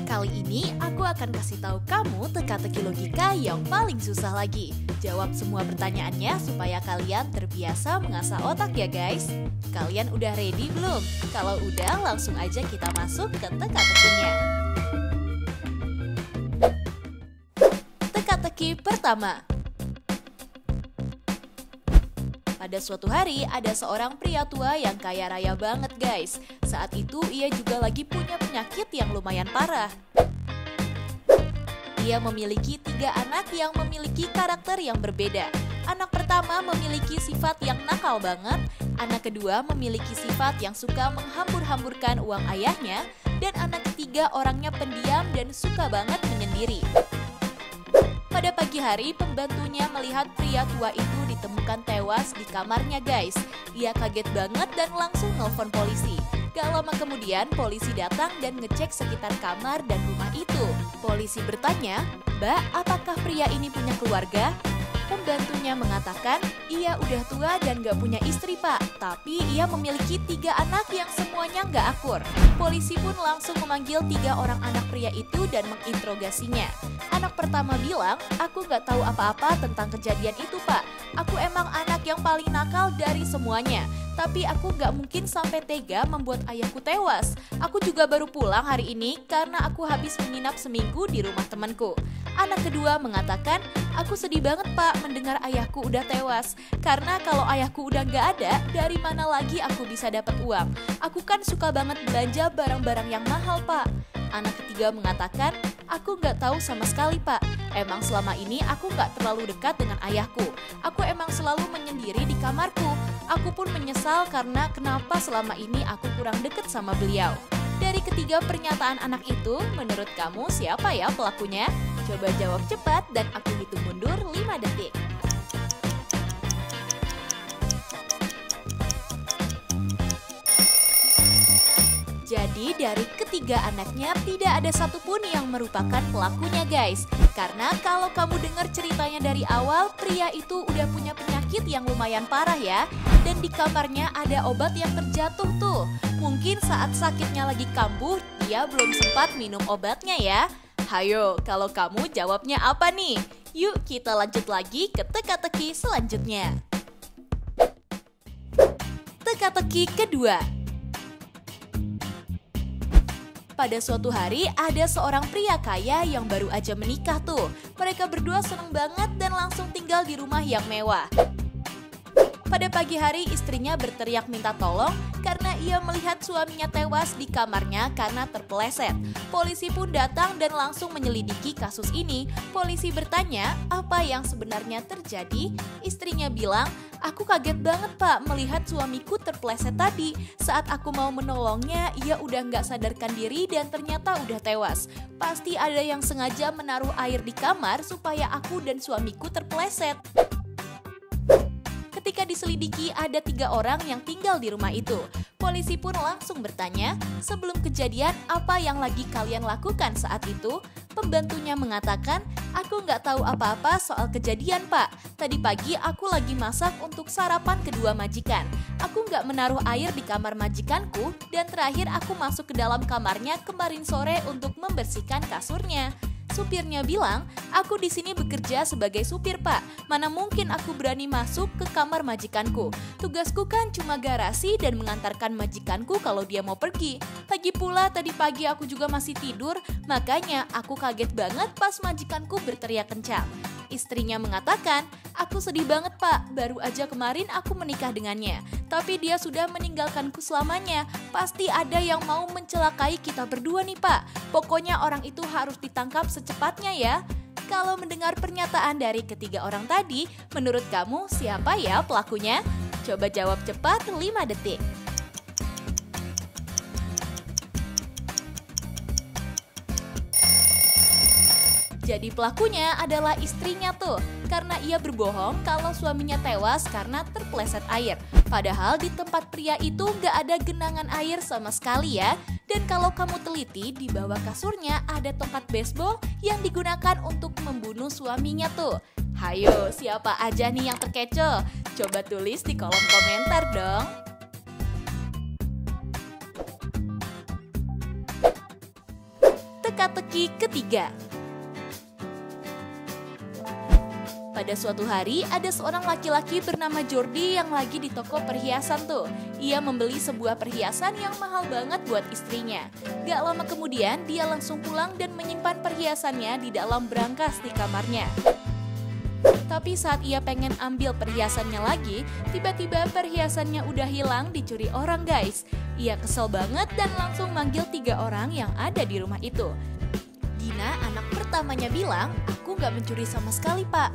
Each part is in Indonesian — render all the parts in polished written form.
Kali ini aku akan kasih tahu kamu teka-teki logika yang paling susah lagi. Jawab semua pertanyaannya supaya kalian terbiasa mengasah otak ya guys. Kalian udah ready belum? Kalau udah, langsung aja kita masuk ke teka-tekinya. Teka-teki pertama. Pada suatu hari, ada seorang pria tua yang kaya raya banget guys. Saat itu, ia juga lagi punya penyakit yang lumayan parah. Ia memiliki 3 anak yang memiliki karakter yang berbeda. Anak pertama memiliki sifat yang nakal banget. Anak kedua memiliki sifat yang suka menghambur-hamburkan uang ayahnya. Dan anak ketiga orangnya pendiam dan suka banget menyendiri. Pada pagi hari, pembantunya melihat pria tua itu ditemukan tewas di kamarnya guys. Ia kaget banget dan langsung nelpon polisi. Gak lama kemudian, polisi datang dan ngecek sekitar kamar dan rumah itu. Polisi bertanya, "Mbak, apakah pria ini punya keluarga?" Pembantunya mengatakan, ia udah tua dan gak punya istri pak, tapi ia memiliki 3 anak yang semuanya gak akur. Polisi pun langsung memanggil 3 orang anak pria itu dan menginterogasinya. Anak pertama bilang, "Aku gak tahu apa-apa tentang kejadian itu pak. Aku emang anak yang paling nakal dari semuanya. Tapi aku gak mungkin sampai tega membuat ayahku tewas. Aku juga baru pulang hari ini karena aku habis menginap seminggu di rumah temanku." Anak kedua mengatakan, "Aku sedih banget pak mendengar ayahku udah tewas. Karena kalau ayahku udah gak ada, dari mana lagi aku bisa dapat uang? Aku kan suka banget belanja barang-barang yang mahal pak." Anak ketiga mengatakan, "Aku gak tahu sama sekali pak. Emang selama ini aku gak terlalu dekat dengan ayahku. Aku emang selalu menyendiri di kamarku. Aku pun menyesal karena kenapa selama ini aku kurang dekat sama beliau." Dari ketiga pernyataan anak itu, menurut kamu siapa ya pelakunya? Coba jawab cepat dan aku hitung mundur 5 detik. Jadi dari ketiga anaknya tidak ada satupun yang merupakan pelakunya guys. Karena kalau kamu dengar ceritanya dari awal, pria itu udah punya penyakit yang lumayan parah ya. Dan di kamarnya ada obat yang terjatuh tuh. Mungkin saat sakitnya lagi kambuh, dia belum sempat minum obatnya ya. Hayo, kalau kamu jawabnya apa nih? Yuk kita lanjut lagi ke teka-teki selanjutnya. Teka-teki kedua. Pada suatu hari, ada seorang pria kaya yang baru aja menikah tuh. Mereka berdua seneng banget dan langsung tinggal di rumah yang mewah. Pada pagi hari, istrinya berteriak minta tolong karena ia melihat suaminya tewas di kamarnya karena terpeleset. Polisi pun datang dan langsung menyelidiki kasus ini. Polisi bertanya, apa yang sebenarnya terjadi? Istrinya bilang, "Aku kaget banget pak melihat suamiku terpeleset tadi. Saat aku mau menolongnya, ia udah nggak sadarkan diri dan ternyata udah tewas. Pasti ada yang sengaja menaruh air di kamar supaya aku dan suamiku terpeleset." Ketika diselidiki, ada 3 orang yang tinggal di rumah itu. Polisi pun langsung bertanya, "Sebelum kejadian, apa yang lagi kalian lakukan saat itu?" Pembantunya mengatakan, "Aku nggak tahu apa-apa soal kejadian pak. Tadi pagi aku lagi masak untuk sarapan kedua majikan. Aku nggak menaruh air di kamar majikanku dan terakhir aku masuk ke dalam kamarnya kemarin sore untuk membersihkan kasurnya." Supirnya bilang, "Aku di sini bekerja sebagai supir pak. Mana mungkin aku berani masuk ke kamar majikanku. Tugasku kan cuma garasi dan mengantarkan majikanku kalau dia mau pergi. Lagi pula tadi pagi aku juga masih tidur, makanya aku kaget banget pas majikanku berteriak kencang." Istrinya mengatakan, "Aku sedih banget pak, baru aja kemarin aku menikah dengannya. Tapi dia sudah meninggalkanku selamanya. Pasti ada yang mau mencelakai kita berdua nih pak. Pokoknya orang itu harus ditangkap secepatnya ya." Kalau mendengar pernyataan dari ketiga orang tadi, menurut kamu siapa ya pelakunya? Coba jawab cepat 5 detik. Jadi pelakunya adalah istrinya tuh, karena ia berbohong kalau suaminya tewas karena terpeleset air. Padahal di tempat pria itu nggak ada genangan air sama sekali ya. Dan kalau kamu teliti, di bawah kasurnya ada tongkat baseball yang digunakan untuk membunuh suaminya tuh. Hayo, siapa aja nih yang terkecoh? Coba tulis di kolom komentar dong. Teka-teki ketiga. Pada suatu hari, ada seorang laki-laki bernama Jordi yang lagi di toko perhiasan tuh. Ia membeli sebuah perhiasan yang mahal banget buat istrinya. Gak lama kemudian, dia langsung pulang dan menyimpan perhiasannya di dalam brankas di kamarnya. Tapi saat ia pengen ambil perhiasannya lagi, tiba-tiba perhiasannya udah hilang dicuri orang guys. Ia kesel banget dan langsung manggil 3 orang yang ada di rumah itu. Dina, anak pertamanya bilang, aku gak mencuri sama sekali pak.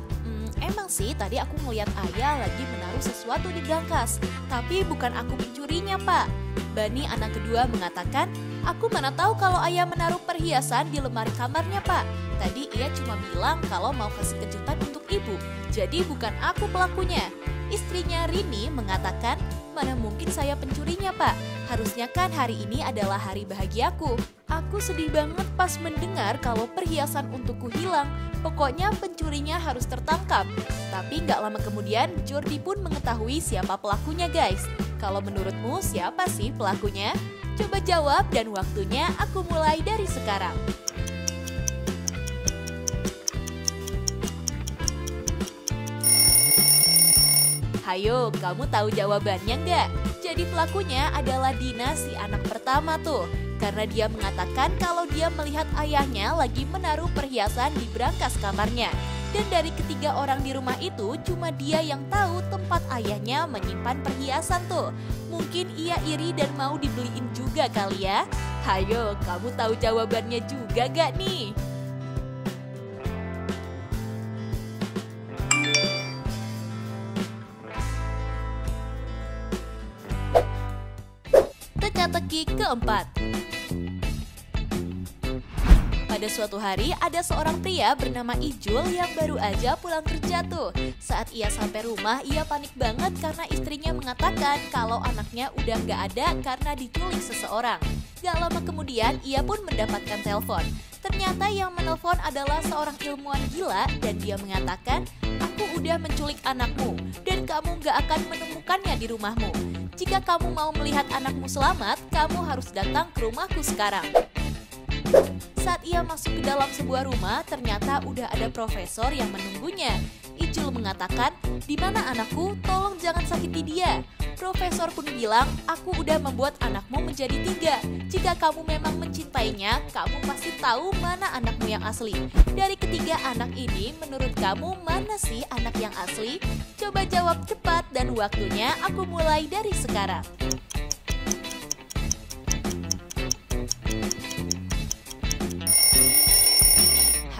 Emang sih tadi aku ngeliat ayah lagi menaruh sesuatu di brankas, tapi bukan aku mencurinya pak. Bani anak kedua mengatakan, aku mana tahu kalau ayah menaruh perhiasan di lemari kamarnya pak. Tadi ia cuma bilang kalau mau kasih kejutan untuk ibu, jadi bukan aku pelakunya. Istrinya Rini mengatakan, mana mungkin saya pencurinya pak, harusnya kan hari ini adalah hari bahagiaku. Aku sedih banget pas mendengar kalau perhiasan untukku hilang. Pokoknya pencurinya harus tertangkap. Tapi gak lama kemudian Jordi pun mengetahui siapa pelakunya guys. Kalau menurutmu siapa sih pelakunya? Coba jawab dan waktunya aku mulai dari sekarang. Hayo, kamu tahu jawabannya nggak? Jadi pelakunya adalah Dina si anak pertama tuh. Karena dia mengatakan kalau dia melihat ayahnya lagi menaruh perhiasan di brankas kamarnya. Dan dari ketiga orang di rumah itu cuma dia yang tahu tempat ayahnya menyimpan perhiasan tuh. Mungkin ia iri dan mau dibeliin juga kali ya. Hayo, kamu tahu jawabannya juga gak nih? Teka-teki keempat. Pada suatu hari, ada seorang pria bernama Ijul yang baru aja pulang kerja tuh. Saat ia sampai rumah, ia panik banget karena istrinya mengatakan kalau anaknya udah gak ada karena diculik seseorang. Gak lama kemudian, ia pun mendapatkan telepon. Ternyata yang menelpon adalah seorang ilmuwan gila dan dia mengatakan, aku udah menculik anakmu dan kamu gak akan menemukannya di rumahmu. Jika kamu mau melihat anakmu selamat, kamu harus datang ke rumahku sekarang. Saat ia masuk ke dalam sebuah rumah, ternyata udah ada profesor yang menunggunya. Ijul mengatakan, di mana anakku? Tolong jangan sakiti dia. Profesor pun bilang, aku udah membuat anakmu menjadi 3. Jika kamu memang mencintainya, kamu pasti tahu mana anakmu yang asli. Dari ketiga anak ini, menurut kamu mana sih anak yang asli? Coba jawab cepat dan waktunya aku mulai dari sekarang.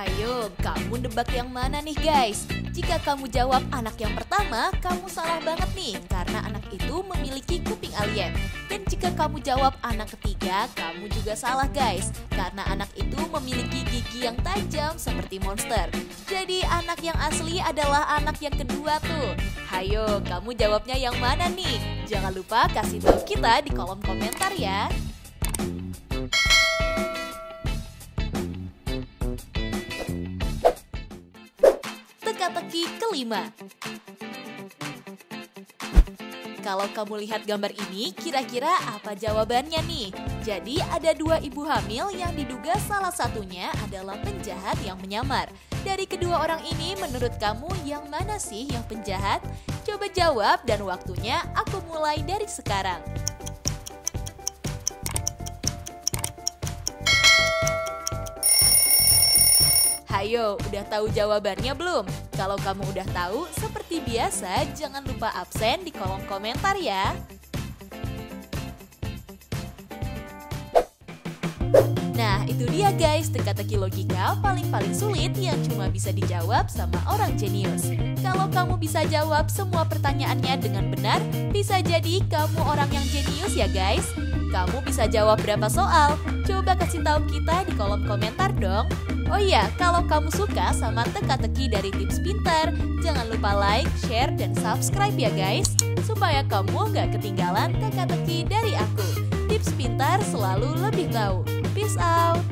Hayo, kamu nebak yang mana nih guys? Jika kamu jawab anak yang pertama, kamu salah banget nih karena anak itu memiliki kuping alien. Dan jika kamu jawab anak ketiga, kamu juga salah guys karena anak itu memiliki gigi yang tajam seperti monster. Jadi anak yang asli adalah anak yang kedua tuh. Hayo, kamu jawabnya yang mana nih? Jangan lupa kasih tahu kita di kolom komentar ya. Teka-teki kelima. Kalau kamu lihat gambar ini, kira-kira apa jawabannya nih? Jadi ada 2 ibu hamil yang diduga salah satunya adalah penjahat yang menyamar. Dari kedua orang ini, menurut kamu yang mana sih yang penjahat? Coba jawab dan waktunya aku mulai dari sekarang. Hayo, udah tahu jawabannya belum? Kalau kamu udah tahu, seperti biasa jangan lupa absen di kolom komentar ya. Nah, itu dia guys, teka-teki logika paling sulit yang cuma bisa dijawab sama orang jenius. Kalau kamu bisa jawab semua pertanyaannya dengan benar, bisa jadi kamu orang yang jenius ya guys. Kamu bisa jawab berapa soal? Coba kasih tahu kita di kolom komentar dong. Oh iya, kalau kamu suka sama teka-teki dari Tips Pintar, jangan lupa like, share, dan subscribe ya guys. Supaya kamu gak ketinggalan teka-teki dari aku. Tips Pintar selalu lebih tahu. Peace out!